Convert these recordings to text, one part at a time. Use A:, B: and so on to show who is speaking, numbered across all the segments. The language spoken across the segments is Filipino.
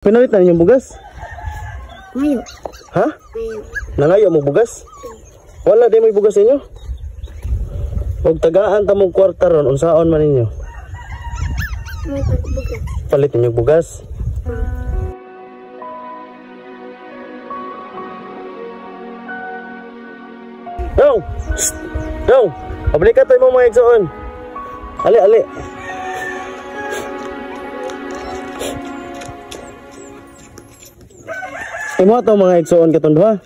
A: Pinalit na ninyong bugas?
B: Ngayo.
A: Ha?
B: Ngayo.
A: Nangayo mo bugas? Wala di may bugas ninyo? Huwag tagaan ta mong kwarta ron, unsaon man ninyo?
B: May pagbugas.
A: Palit ninyong bugas? Dong! Shhh! Dong! Pabalik ka tayo mo mga egsoon. Ali, ali. Imo ato mga egsoon katong duha.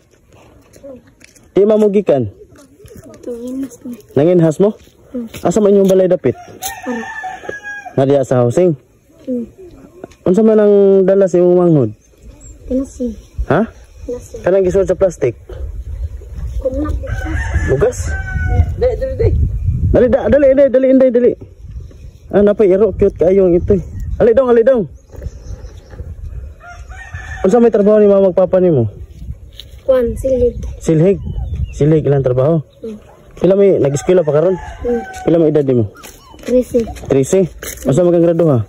A: Di mamugikan.
B: Tunginas ko.
A: Nanginhas mo? Asa man inyong balay dapit? Nadiya sa housing? Unsa man ang dala sa imong manghod?
B: Pinasi.
A: Ha?
B: Pinasi.
A: Kanang gisuot sa plastic?
B: Kumnak.
A: Bugas?
B: Dali.
A: Dali. Ah, napay iro cute kaayo ang ito. Ali dong. Unsa may trabaho ni mama magpapa nimo?
B: Kwan, silid.
A: Silhig ilang trabaho? Pila may nag-eskwela pa karon? Pila may edad nimo?
B: 13.
A: 13. Unsa magang grado ha?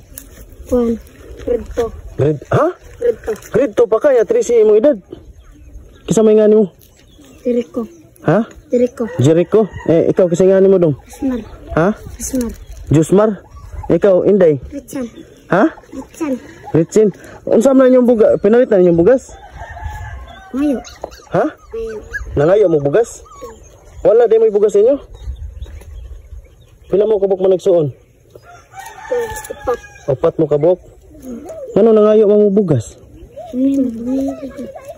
B: Kwan, grade 2.
A: Grade ha?
B: Grade 2.
A: Grade 2 pa kaya 13 imong edad. Kisa may ngani mo?
B: Jericho.
A: Ha? Jericho. Ikaw kisa ngani mo dong?
B: Ismar.
A: Ha?
B: Ismar.
A: Jusmar. Ikaw Inday.
B: Richan.
A: Ha?
B: Richan.
A: Richin. Unsa man inyong bugas? Pinalit na inyong bugas?
B: Ngayo.
A: Ha?
B: Ngayo.
A: Nangayo mo bugas? Wala di may bugas inyo? Pila mo kabuk man nagsuon?
B: Upat.
A: Opat mo kabuk? Ngano nangayo mo bugas?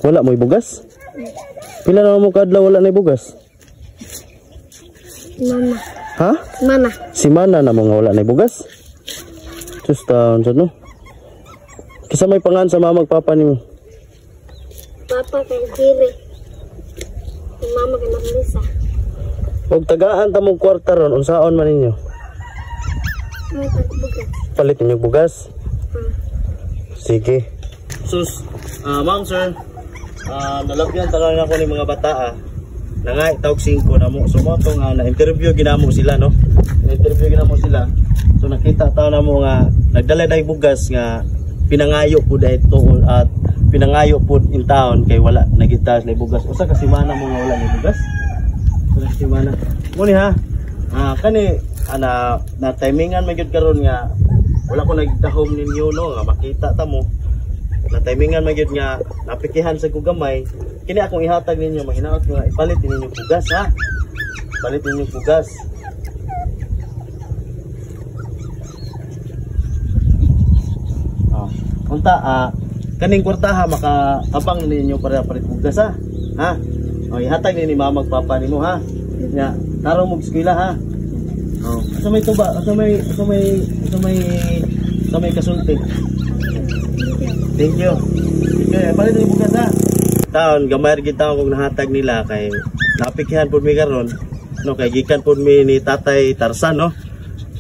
A: Wala mo bugas? Pila na mo kadlaw wala na bugas?
B: Mama.
A: Ha?
B: Mana.
A: Si Mana na mga wala na bugas? Just taon sa no? Kisa may pangan sa mama magpapa nimo?
B: Papa kay Jere. Mama kay Marlisa.
A: Huwag tagaan ta mong kwarta ron, unsaon man ninyo?
B: May pagbugas.
A: Palit ninyong bugas? Sige. Sus, ma'am sir, nalabyan talaga ako ni mga bata na nga tawag 5 na mo. So mo itong na-interview ginamo sila no? Na-interview ginamo sila. So nakita tao na mo nga nagdala na bugas nga pinangayo po dito at pinangayo po in town kay wala nagitas na bugas. Usa kasi mana mo nga wala na bugas? Usa kasi mana. Muni ha, kani na timingan magyud karon nga wala ko nagdahom ninyo no nga makita ta mo. Na timingan magyud nga napikihan sa kugamay. Kini akong ihatag ninyo mahinaot nga ipalit ninyo bugas ha. Palit ninyo bugas. Unta kaning kwartaha makatabang ninyo para palit bugas ha. Ha? O ihatag ni mama magpapa nimo ha. Nya tarong mo eskwela ha. Oh, asa may tuba, asa may kasulti. Thank you. Okay, palit ni bugas ha. Taon gamay gyud taon kog nahatag nila kay napikihan pud mi karon. No kay gikan pud mi ni Tatay Tarzan no.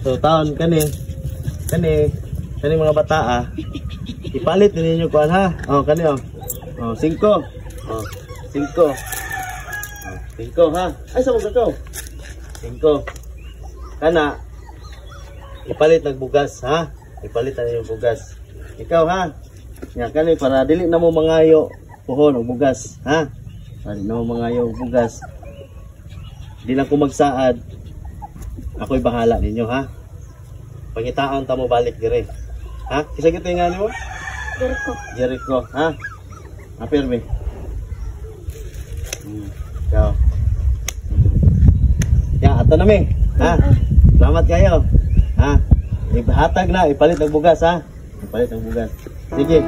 A: So taon kani mga bata ipalit ninyo kuan ha. Oh kani oh. Oh 5. Oh 5. 5 ha. Ay sa mga ko. 5. Kana ipalit ng bugas ha. Ipalit na yung bugas. Ikaw ha. Nya kani para dili na mo mangayo pohon og bugas ha. Para dili na mo mangayo og bugas. Di lang ko magsaad. Ako'y bahala ninyo ha. Pangitaon ta mo balik dire. Ha? Kisa gito nga nimo? Jericho, ha? Apirme. Ciao. Ya, ato na mi. Ha? Salamat kayo. Ha? Ihatag na, ipalit ang bugas ha. Ipalit ang bugas. Sige.